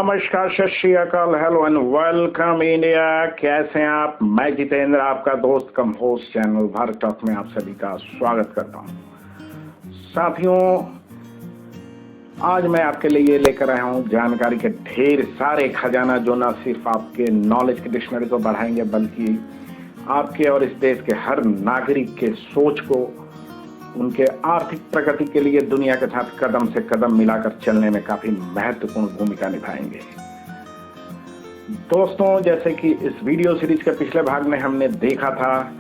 नमस्कार, सत श्री अकाल, हेलो एंड वेलकम इंडिया। कैसे हैं आप? मैं जितेंद्र, आपका दोस्त कम होस्ट चैनल भारत टॉक में आप सभी का स्वागत करता हूं। साथियों, आज मैं आपके लिए लेकर आया हूं जानकारी के ढेर सारे खजाना जो न सिर्फ आपके नॉलेज की डिक्शनरी को बढ़ाएंगे बल्कि आपके और इस देश के हर नागरिक के सोच को, उनके आर्थिक प्रगति के लिए दुनिया के साथ कदम से कदम मिलाकर चलने में काफी महत्वपूर्ण भूमिका निभाएंगे। दोस्तों, जैसे कि इस वीडियो सीरीज के पिछले भाग में हमने देखा था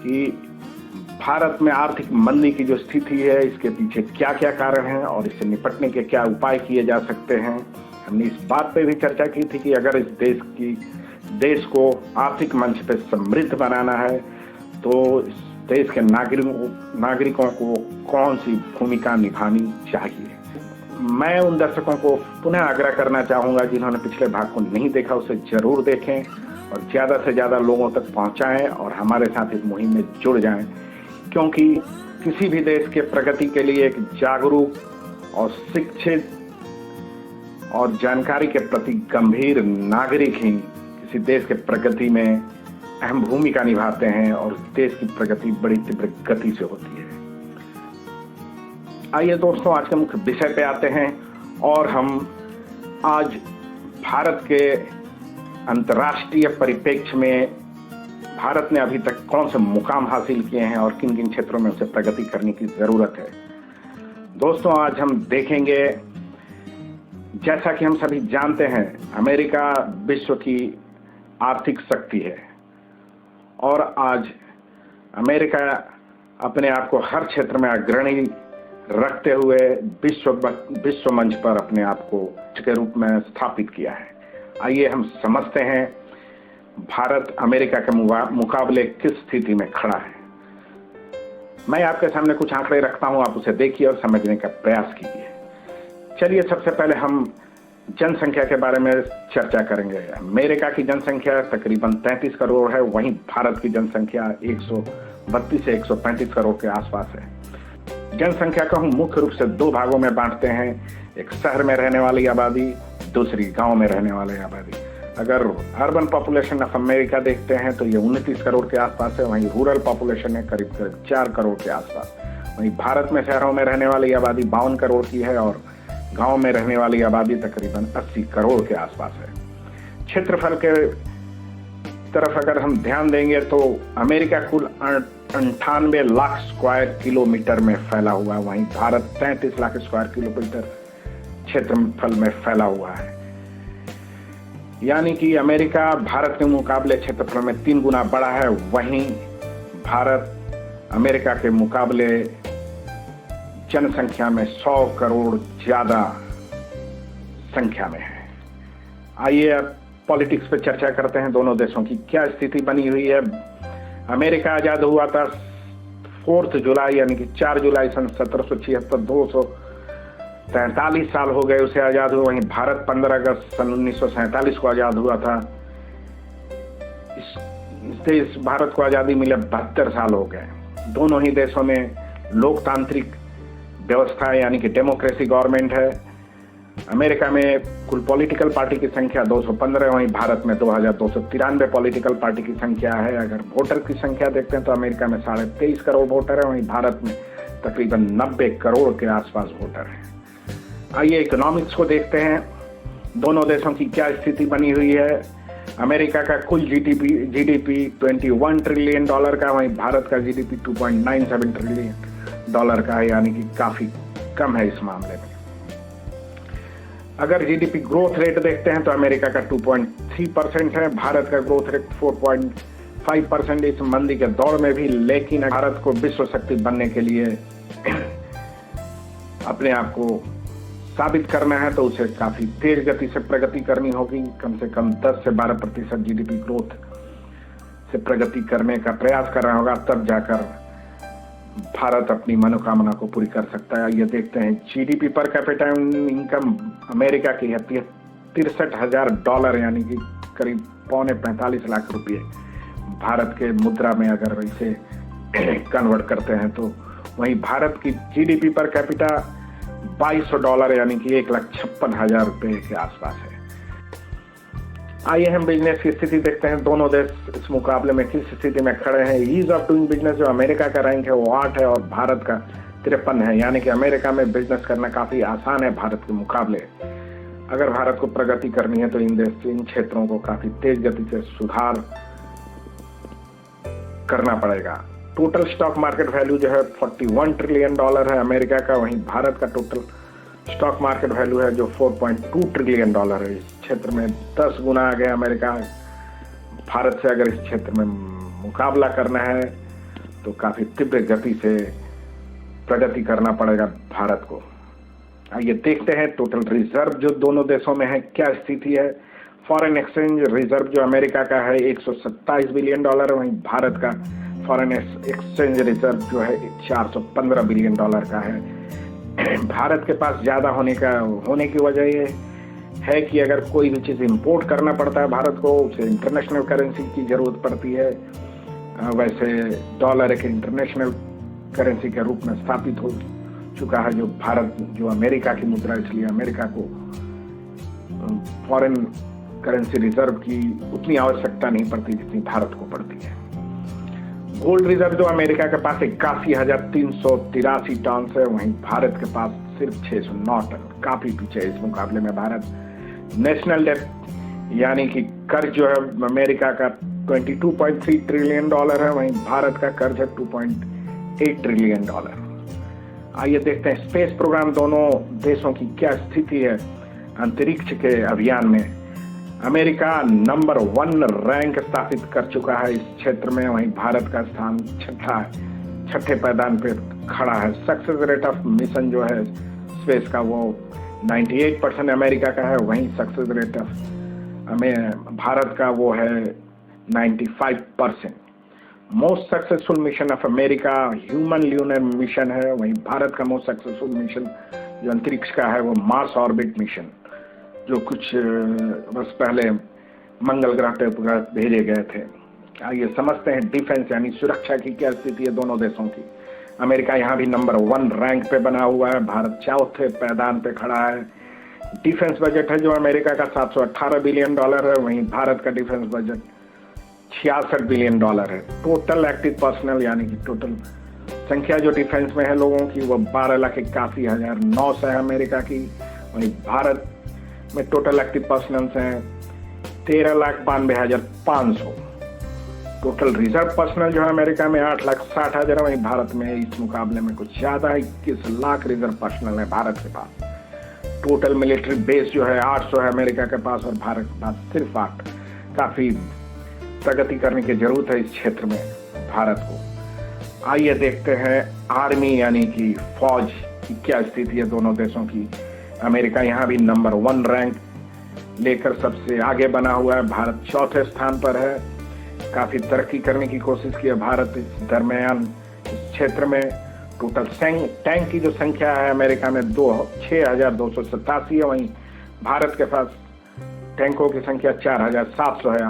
कि भारत में आर्थिक मंदी की जो स्थिति है, इसके पीछे क्या क्या कारण हैं और इससे निपटने के क्या उपाय किए जा सकते हैं। हमने इस बात पे भी चर्चा की थी कि अगर इस देश को आर्थिक मंच पे समृद्ध बनाना है तो देश के नागरिकों को कौन सी भूमिका निभानी चाहिए। मैं उन दर्शकों को पुनः आग्रह करना चाहूंगा जिन्होंने पिछले भाग को नहीं देखा, उसे जरूर देखें और ज्यादा से ज्यादा लोगों तक पहुंचाएं और हमारे साथ इस मुहिम में जुड़ जाएं, क्योंकि किसी भी देश के प्रगति के लिए एक जागरूक और शिक्षित और जानकारी के प्रति गंभीर नागरिक ही किसी देश के प्रगति में अहम भूमिका निभाते हैं और देश की प्रगति बड़ी तीव्र गति से होती है। आइए दोस्तों, आज के मुख्य विषय पे आते हैं और हम आज भारत के अंतर्राष्ट्रीय परिप्रेक्ष्य में भारत ने अभी तक कौन से मुकाम हासिल किए हैं और किन किन क्षेत्रों में उसे प्रगति करने की जरूरत है। दोस्तों, आज हम देखेंगे, जैसा कि हम सभी जानते हैं, अमेरिका विश्व की आर्थिक शक्ति है और आज अमेरिका अपने आप को हर क्षेत्र में अग्रणी रखते हुए विश्व मंच पर अपने आप को के रूप में स्थापित किया है। आइए हम समझते हैं भारत अमेरिका के मुकाबले किस स्थिति में खड़ा है। मैं आपके सामने कुछ आंकड़े रखता हूं, आप उसे देखिए और समझने का प्रयास कीजिए। चलिए, सबसे पहले हम जनसंख्या के बारे में चर्चा करेंगे। अमेरिका की जनसंख्या तकरीबन 33 करोड़ है, वहीं भारत की जनसंख्या 132 से 135 करोड़ के आसपास है। जनसंख्या को हम मुख्य रूप से दो भागों में बांटते हैं, एक शहर में रहने वाली आबादी, दूसरी गांव में रहने वाली आबादी। अगर अर्बन पॉपुलेशन ऑफ अमेरिका देखते हैं तो ये 29 करोड़ के आसपास है, वहीं रूरल पॉपुलेशन है करीब 4 करोड़ के आसपास। वहीं भारत में शहरों में रहने वाली आबादी 52 करोड़ की है और गांव में रहने वाली आबादी तकरीबन 80 करोड़ के आसपास है। क्षेत्रफल के तरफ अगर हम ध्यान देंगे तो अमेरिका कुल 98 लाख स्क्वायर किलोमीटर में फैला हुआ है, वहीं भारत 33 लाख स्क्वायर किलोमीटर क्षेत्रफल में फैला हुआ है। यानी कि अमेरिका भारत के मुकाबले क्षेत्रफल में 3 गुना बड़ा है, वहीं भारत अमेरिका के मुकाबले जनसंख्या में 100 करोड़ ज्यादा संख्या में है। आइए अब पॉलिटिक्स पे चर्चा करते हैं। दोनों देशों की क्या स्थिति बनी हुई है। अमेरिका आजाद हुआ था 4 जुलाई यानी कि 4 जुलाई सन 1776, 243 साल हो गए उसे आजाद हुए। वहीं भारत 15 अगस्त सन 1947 को आजाद हुआ था। इस भारत को आजादी मिले 72 साल हो गए। दोनों ही देशों में लोकतांत्रिक व्यवस्था यानी कि डेमोक्रेसी गवर्नमेंट है। अमेरिका में कुल पॉलिटिकल पार्टी की संख्या 215, वहीं भारत में 2293 पॉलिटिकल पार्टी की संख्या है। अगर वोटर की संख्या देखते हैं तो अमेरिका में 23.5 करोड़ वोटर है, वहीं भारत में तकरीबन 90 करोड़ के आसपास वोटर है। आइए इकोनॉमिक्स को देखते हैं, दोनों देशों की क्या स्थिति बनी हुई है। अमेरिका का कुल जीडीपी $21 ट्रिलियन का, वहीं भारत का जीडीपी $2.97 ट्रिलियन का है, यानी कि काफी कम है इस मामले में। अगर जीडीपी ग्रोथ रेट देखते हैं तो अमेरिका का 2.3% है, भारत का ग्रोथ रेट 4.5% इस मंदी के दौर में भी। लेकिन भारत को विश्व शक्ति बनने के लिए अपने आप को साबित करना है तो उसे काफी तेज गति से प्रगति करनी होगी। कम से कम 10 से 12% जीडीपी ग्रोथ से प्रगति करने का प्रयास करना होगा, तब जाकर भारत अपनी मनोकामना को पूरी कर सकता है। ये देखते हैं, GDP per capita income America की है $63,000 यानी कि करीब $45 लाख रुपये। भारत के मुद्रा में अगर इसे कन्वर्ट करते हैं तो वहीं भारत की जीडीपी पर कैपिटा $2200 यानी कि 1,56,000 रुपये के आसपास है। आइए हम बिजनेस की स्थिति देखते हैं। दोनों देश इस मुकाबले में किस स्थिति में खड़े हैं। ईज ऑफ डूइंग बिजनेस जो अमेरिका का रैंक है वो 8 है और भारत का 53 है, यानी कि अमेरिका में बिजनेस करना काफी आसान है भारत के मुकाबले। अगर भारत को प्रगति करनी है तो इन क्षेत्रों को काफी तेज गति से सुधार करना पड़ेगा। टोटल स्टॉक मार्केट वैल्यू जो है $41 ट्रिलियन है अमेरिका का, वहीं भारत का टोटल स्टॉक मार्केट वैल्यू है जो $4.2 ट्रिलियन है। इस क्षेत्र में 10 गुना आगे अमेरिका है भारत से। अगर इस क्षेत्र में मुकाबला करना है तो काफी तीव्र गति से प्रगति करना पड़ेगा भारत को। आइए देखते हैं टोटल रिजर्व जो दोनों देशों में है क्या स्थिति है। फॉरेन एक्सचेंज रिजर्व जो अमेरिका का है $127 बिलियन है, वहीं भारत का फॉरेन एक्सचेंज रिजर्व जो है $415 बिलियन का है। भारत के पास ज्यादा होने की वजह ये है कि अगर कोई भी चीज इंपोर्ट करना पड़ता है भारत को, उसे इंटरनेशनल करेंसी की जरूरत पड़ती है। वैसे डॉलर एक इंटरनेशनल करेंसी के रूप में स्थापित हो चुका है जो अमेरिका की मुद्रा, इसलिए अमेरिका को फॉरेन करेंसी रिजर्व की उतनी आवश्यकता नहीं पड़ती जितनी भारत को पड़ती है। गोल्ड रिजर्व जो अमेरिका के पास 81,383 टन है, वहीं भारत के पास सिर्फ 609 टन, काफी पीछे है इस मुकाबले में भारत। नेशनल डेट यानी कि कर्ज जो है अमेरिका का $22.3 ट्रिलियन है, वहीं भारत का कर्ज है $2.8 ट्रिलियन। आइए देखते हैं स्पेस प्रोग्राम दोनों देशों की क्या स्थिति है। अंतरिक्ष के अभियान में अमेरिका नंबर 1 रैंक स्थापित कर चुका है इस क्षेत्र में, वहीं भारत का स्थान छठे पायदान पे खड़ा है। सक्सेस रेट ऑफ मिशन जो है स्पेस का वो 98% अमेरिका का है, वहीं सक्सेस रेट ऑफ भारत का वो है 95%। Most successful mission of America human lunar mission है, वहीं भारत का मोस्ट सक्सेसफुल मिशन जो अंतरिक्ष का है वो मार्स ऑर्बिट मिशन, जो कुछ वर्ष पहले मंगल ग्रह पर भेजे गए थे। आइए समझते हैं डिफेंस यानी सुरक्षा की क्या स्थिति है दोनों देशों की। अमेरिका यहाँ भी नंबर 1 रैंक पे बना हुआ है, भारत चौथे पायदान पे खड़ा है। डिफेंस बजट है जो अमेरिका का $718 बिलियन है, वहीं भारत का डिफेंस बजट $66 बिलियन है। टोटल एक्टिव पर्सनल यानी कि टोटल संख्या जो डिफेंस में है लोगों की वो 12,81,900 है अमेरिका की, वहीं भारत में टोटल एक्टिव पर्सनल हैं 13,92,500। टोटल रिजर्व पर्सनल जो है अमेरिका में 8,60,000 है, वहीं भारत में इस मुकाबले में कुछ ज्यादा है 21 लाख रिजर्व पर्सनल है भारत के पास। टोटल मिलिट्री बेस जो है 800 है अमेरिका के पास और भारत के पास सिर्फ 8। काफी प्रगति करने की जरूरत है इस क्षेत्र में भारत को। आइए देखते हैं आर्मी यानी कि फौज की क्या स्थिति है दोनों देशों की। अमेरिका यहाँ भी नंबर 1 रैंक लेकर सबसे आगे बना हुआ है, भारत चौथे स्थान पर है। काफी तरक्की करने की कोशिश की है भारत इस दरमियान इस क्षेत्र में। टोटल टैंक की जो संख्या है अमेरिका में 6,287 है, वहीं भारत के पास टैंकों की संख्या 4,700 है।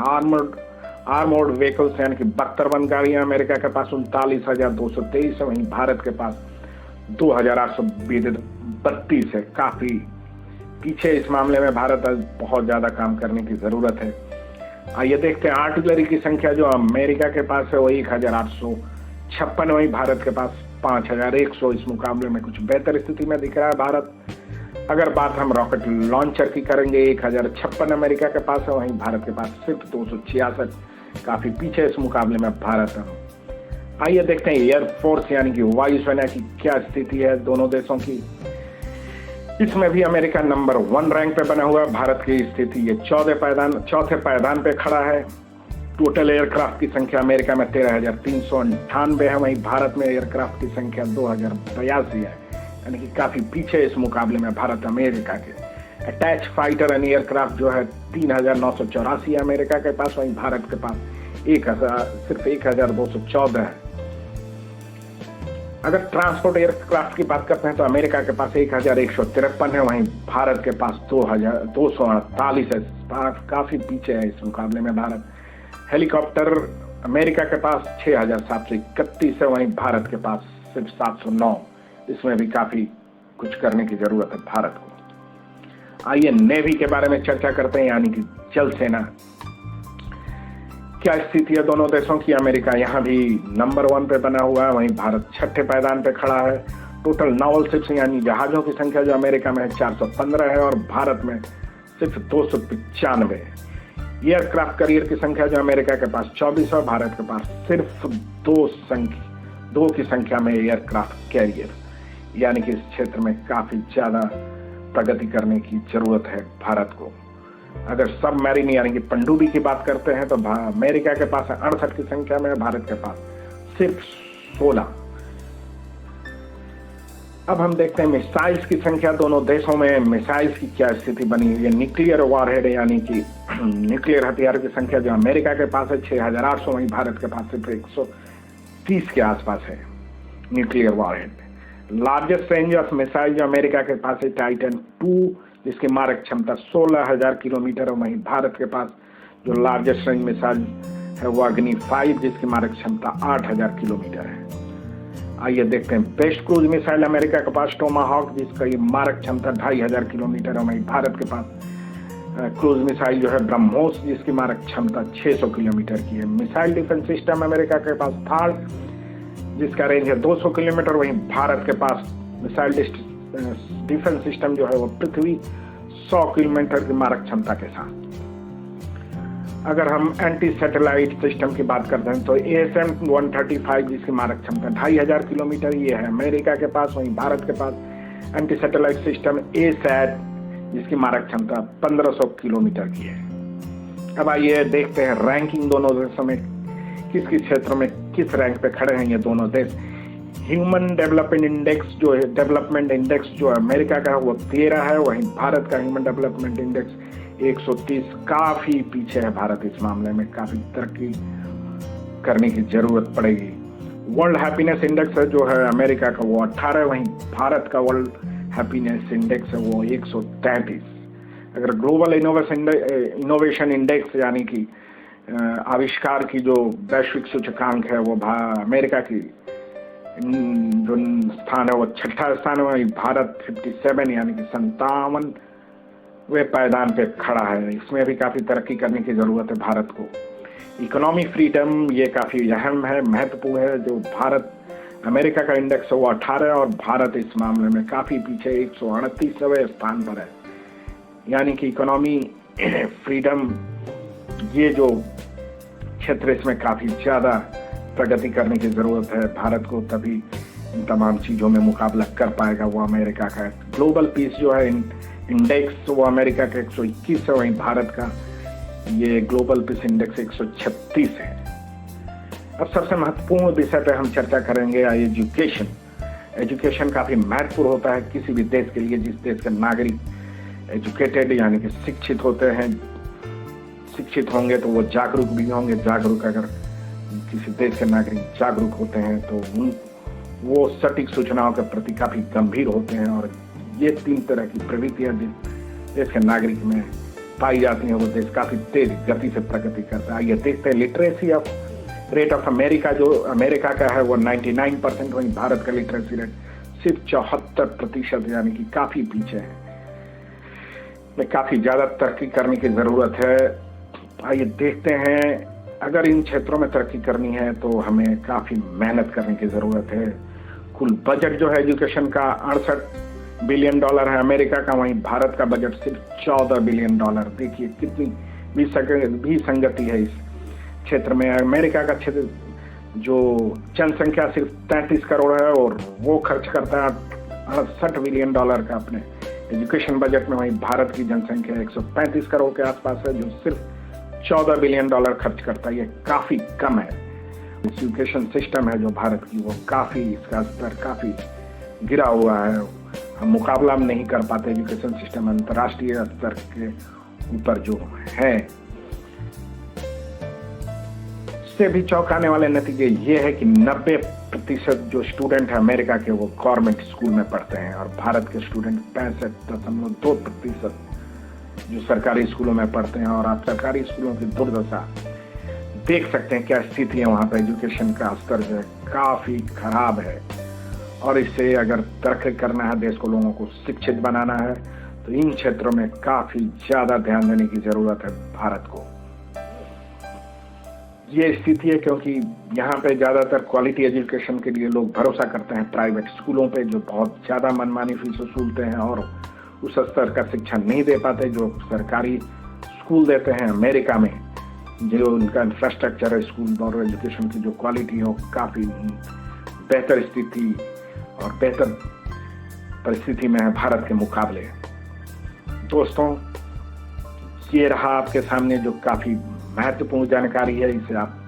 आर्मोर्ड व्हीकल्स यानी कि 72 गाड़ियां अमेरिका के पास 39,223 है, वहीं भारत के पास 2,832 है। काफी पीछे इस मामले में भारत आज बहुत ज्यादा काम करने की जरूरत है। आइए देखते हैं आर्टिलरी की संख्या जो अमेरिका के पास है वो 1,856, वहीं भारत के पास 5,100। इस मुकाबले में कुछ बेहतर स्थिति में दिख रहा है भारत। अगर बात हम रॉकेट लॉन्चर की करेंगे 1,056 अमेरिका के पास है, वहीं भारत के पास सिर्फ 266। काफी पीछे इस मुकाबले में भारत है। आइए देखते हैं एयरफोर्स यानी कि वायुसेना की क्या स्थिति है दोनों देशों की। इसमें भी अमेरिका नंबर 1 रैंक पे बना हुआ है, भारत की स्थिति ये चौथे पायदान पे खड़ा है। टोटल एयरक्राफ्ट की संख्या अमेरिका में 13,398 है, वहीं भारत में एयरक्राफ्ट की संख्या 2,082 है, यानी कि काफी पीछे इस मुकाबले में भारत अमेरिका के। अटैच फाइटर एंड एयरक्राफ्ट जो है 3,984 है अमेरिका के पास, वहीं भारत के पास सिर्फ 1,214 है। अगर ट्रांसपोर्ट एयरक्राफ्ट की बात करते हैं तो अमेरिका के पास 1,153 है, वहीं भारत के पास 2,248 है। काफी पीछे है इस मुकाबले में भारत। हेलीकॉप्टर अमेरिका के पास 6,731 है, वहीं भारत के पास सिर्फ 709। इसमें भी काफी कुछ करने की जरूरत है भारत को। आइए नेवी के बारे में चर्चा करते हैं, यानी कि जल सेना। क्या स्थिति है दोनों देशों की? अमेरिका यहाँ भी नंबर 1 पे बना हुआ है, वहीं भारत 6ठे पायदान पे खड़ा है। टोटल नावल शिप्स यानी जहाजों की संख्या जो अमेरिका में है 415 है और भारत में सिर्फ 295। एयरक्राफ्ट कैरियर की संख्या जो अमेरिका के पास 24 है, भारत के पास सिर्फ 2 की संख्या में एयरक्राफ्ट कैरियर, यानी कि इस क्षेत्र में काफी ज्यादा प्रगति करने की जरूरत है भारत को। अगर सबमरीन यानी कि पनडुब्बी की बात करते हैं तो अमेरिका के पास 68 की संख्या में, भारत के पास सिर्फ 16। अब हम देखते हैं मिसाइल्स की संख्या दोनों देशों में। मिसाइल्स की क्या स्थिति बनी हुई है? न्यूक्लियर वॉरहेड यानी कि न्यूक्लियर हथियार की संख्या जो अमेरिका के पास है 6800, वहीं भारत के पास सिर्फ 130 के आसपास है nuclear warhead. Largest range of missile जो अमेरिका के पास है टाइटन 2, जिसकी मारक क्षमता 16,000 किलोमीटर है, वहीं भारत के पास जो लार्जेस्ट रेंज मिसाइल है वो अग्नि 5, जिसकी मारक क्षमता 8,000 किलोमीटर है। आइए देखते हैं बेस्ट क्रूज मिसाइल अमेरिका के पास टोमाहॉक, जिसका ये मारक क्षमता 2,500 किलोमीटर है, वहीं भारत के पास क्रूज मिसाइल जो है ब्रह्मोस, जिसकी मारक क्षमता 600 किलोमीटर की है। मिसाइल डिफेंस सिस्टम अमेरिका के पास थार, जिसका रेंज है 200 किलोमीटर, वहीं भारत के पास मिसाइल डिफेंस सिस्टम जो है वो पृथ्वी 100 किलोमीटर की मारक क्षमता के साथ। अगर हम एंटी सैटेलाइट सिस्टम की बात करते हैं तो ASM-135, जिसकी मारक क्षमता 2,500 किलोमीटर ये है अमेरिका के पास, वहीं भारत के पास एंटी सैटेलाइट सिस्टम ASAT, जिसकी मारक क्षमता 1,500 किलोमीटर की है। अब आइए देखते हैं रैंकिंग दोनों देशों में किस किस क्षेत्र में किस रैंक पे खड़े हैं ये दोनों देश। ह्यूमन डेवलपमेंट इंडेक्स जो अमेरिका का है वो 13 है, वहीं भारत का ह्यूमन डेवलपमेंट इंडेक्स 130, काफी पीछे है भारत इस मामले में, काफी तरक्की करने की जरूरत पड़ेगी। वर्ल्ड हैप्पीनेस इंडेक्स है जो है अमेरिका का वो 18, वहीं भारत का वर्ल्ड हैप्पीनेस इंडेक्स है वो 133। अगर ग्लोबल इनोवेशन इंडेक्स यानी कि आविष्कार की जो वैश्विक सूचकांक है वो अमेरिका की जो स्थान है वो 6ठा स्थान है, वहीं भारत 57 यानी कि 57वें पायदान पे खड़ा है। इसमें भी काफी तरक्की करने की जरूरत है भारत को। इकोनॉमिक फ्रीडम ये काफी अहम है, महत्वपूर्ण है। जो भारत अमेरिका का इंडेक्स है वो 18 और भारत इस मामले में काफी पीछे 138वें स्थान पर है। यानी कि इकोनॉमी फ्रीडम ये जो क्षेत्र इसमें काफी ज्यादा प्रगति करने की जरूरत है भारत को, तभी इन तमाम चीजों में मुकाबला कर पाएगा वो अमेरिका का। ग्लोबल पीस जो है इंडेक्स वो अमेरिका का 121 है, वहीं भारत का ये ग्लोबल पीस इंडेक्स 136 है। अब सबसे महत्वपूर्ण विषय पे हम चर्चा करेंगे एजुकेशन। एजुकेशन काफी महत्वपूर्ण होता है किसी भी देश के लिए। जिस देश के नागरिक एजुकेटेड यानी कि शिक्षित होते हैं, शिक्षित होंगे तो वो जागरूक भी होंगे। जागरूक अगर किसी देश के नागरिक जागरूक होते हैं तो वो सटीक सूचनाओं के प्रति काफी गंभीर होते हैं, और ये 3 तरह की प्रवृत्तियां जिस देश के नागरिक में पाई जाती हैं वो देश काफी तेज गति से प्रगति करता है। आइए देखते हैं लिटरेसी रेट ऑफ अमेरिका जो अमेरिका का है वो 99%, वहीं भारत का लिटरेसी रेट सिर्फ 74% यानी कि काफी पीछे है। में काफी ज्यादा तरक्की करने की जरूरत है। आइए देखते हैं, अगर इन क्षेत्रों में तरक्की करनी है तो हमें काफी मेहनत करने की जरूरत है। कुल बजट जो है एजुकेशन का $68 बिलियन है अमेरिका का, वहीं भारत का बजट सिर्फ $14 बिलियन। देखिए कितनी भी संगति है इस क्षेत्र में। अमेरिका का क्षेत्र जो जनसंख्या सिर्फ 33 करोड़ है और वो खर्च करता है $68 बिलियन का अपने एजुकेशन बजट में, वहीं भारत की जनसंख्या 135 करोड़ के आसपास है जो सिर्फ $14 बिलियन खर्च करता है। ये काफी कम है। एजुकेशन सिस्टम है जो भारत की वो काफी, इसका स्तर काफी गिरा हुआ है। हम मुकाबला नहीं कर पाते एजुकेशन सिस्टम अंतर्राष्ट्रीय स्तर के ऊपर जो है। इससे भी चौंकाने वाले नतीजे ये है कि 90% जो स्टूडेंट है अमेरिका के वो गवर्नमेंट स्कूल में पढ़ते हैं, और भारत के स्टूडेंट 65.2% जो सरकारी स्कूलों में पढ़ते हैं। और आप सरकारी स्कूलों की दुर्दशा देख सकते हैं, क्या स्थिति है वहां पर। एजुकेशन का स्तर जो है काफी खराब है, और इससे अगर तरक्की करना है, देश को, लोगों को शिक्षित बनाना है, तो इन क्षेत्रों में काफी ज्यादा ध्यान देने की जरूरत है भारत को। ये स्थिति है क्योंकि यहाँ पे ज्यादातर क्वालिटी एजुकेशन के लिए लोग भरोसा करते हैं प्राइवेट स्कूलों पे, जो बहुत ज्यादा मनमानी फीस वसूलते हैं और उस स्तर का शिक्षा नहीं दे पाते जो सरकारी स्कूल देते हैं। अमेरिका में जो उनका इंफ्रास्ट्रक्चर है, स्कूल और एजुकेशन की जो क्वालिटी हो, काफी बेहतर स्थिति और बेहतर परिस्थिति में है भारत के मुकाबले। दोस्तों, ये रहा आपके सामने जो काफी महत्वपूर्ण जानकारी है। इसे आप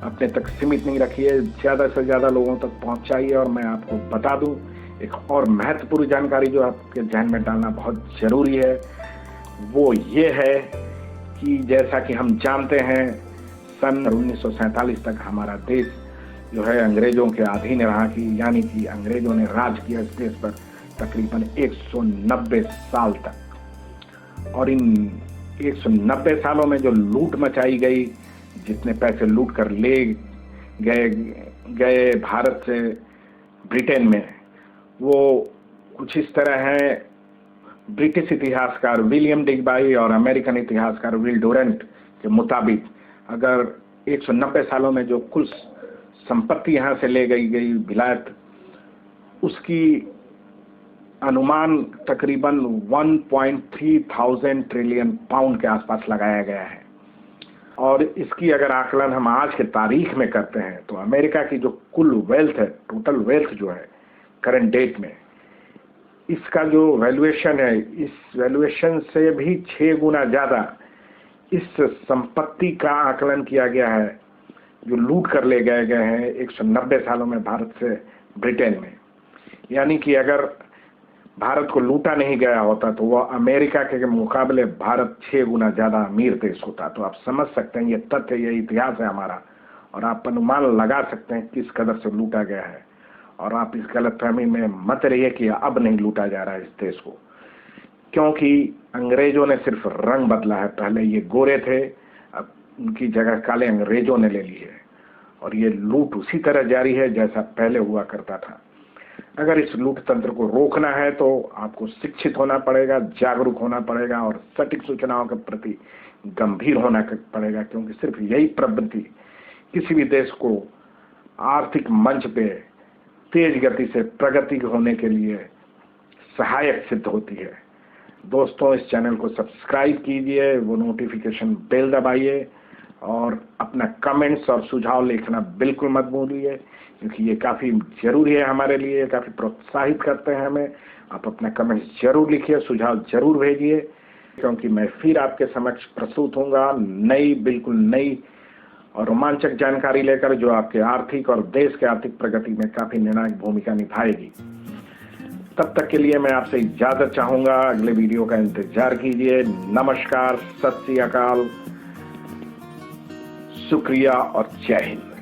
अपने तक सीमित नहीं रखिए, ज्यादा से ज्यादा लोगों तक पहुंचाइए। और मैं आपको बता दूं एक और महत्वपूर्ण जानकारी जो आपके ध्यान में डालना बहुत जरूरी है, वो ये है कि जैसा कि हम जानते हैं, सन 1947 तक हमारा देश जो है अंग्रेजों के अधीन रहा, कि यानी कि अंग्रेजों ने राज किया इस देश पर तकरीबन 190 साल तक। और इन 190 सालों में जो लूट मचाई गई, जितने पैसे लूट कर ले गए भारत से ब्रिटेन में, वो कुछ इस तरह है। ब्रिटिश इतिहासकार विलियम डिगबाई और अमेरिकन इतिहासकार विल डुरेंट के मुताबिक अगर 190 सालों में जो कुल संपत्ति यहाँ से ले गई विलायत, उसकी अनुमान तकरीबन 1.3 ट्रिलियन पाउंड के आसपास लगाया गया है। और इसकी अगर आकलन हम आज के तारीख में करते हैं तो अमेरिका की जो कुल वेल्थ है, टोटल वेल्थ जो है करंट डेट में, इसका जो वैल्यूएशन है, इस वैल्यूएशन से भी 6 गुना ज्यादा इस संपत्ति का आकलन किया गया है जो लूट कर ले गए हैं 190 सालों में भारत से ब्रिटेन में। यानी कि अगर भारत को लूटा नहीं गया होता तो वह अमेरिका के मुकाबले भारत 6 गुना ज्यादा अमीर देश होता। तो आप समझ सकते हैं, ये तथ्य, ये इतिहास है हमारा, और आप अनुमान लगा सकते हैं किस कदर से लूटा गया है। और आप इस गलतफहमी में मत रहिए कि अब नहीं लूटा जा रहा है इस देश को, क्योंकि अंग्रेजों ने सिर्फ रंग बदला है। पहले ये गोरे थे, अब उनकी जगह काले अंग्रेजों ने ले ली है, और ये लूट उसी तरह जारी है जैसा पहले हुआ करता था। अगर इस लूट तंत्र को रोकना है तो आपको शिक्षित होना पड़ेगा, जागरूक होना पड़ेगा और सटीक सूचनाओं के प्रति गंभीर होना पड़ेगा, क्योंकि सिर्फ यही प्रवृत्ति किसी भी देश को आर्थिक मंच पे तेज गति से प्रगति होने के लिए सहायक सिद्ध होती है। दोस्तों, इस चैनल को सब्सक्राइब कीजिए, वो नोटिफिकेशन बेल दबाइए और अपना कमेंट्स और सुझाव लिखना बिल्कुल मत भूलिए, क्योंकि ये काफ़ी ज़रूरी है हमारे लिए, काफ़ी प्रोत्साहित करते हैं हमें। आप अपना कमेंट्स जरूर लिखिए, सुझाव जरूर भेजिए, क्योंकि मैं फिर आपके समक्ष प्रस्तुत होऊंगा बिल्कुल नई और रोमांचक जानकारी लेकर, जो आपके आर्थिक और देश के आर्थिक प्रगति में काफ़ी निर्णायक भूमिका निभाएगी। तब तक के लिए मैं आपसे इजाज़त चाहूँगा, अगले वीडियो का इंतजार कीजिए। नमस्कार, सत श्री अकाल, शुक्रिया और जय हिंद।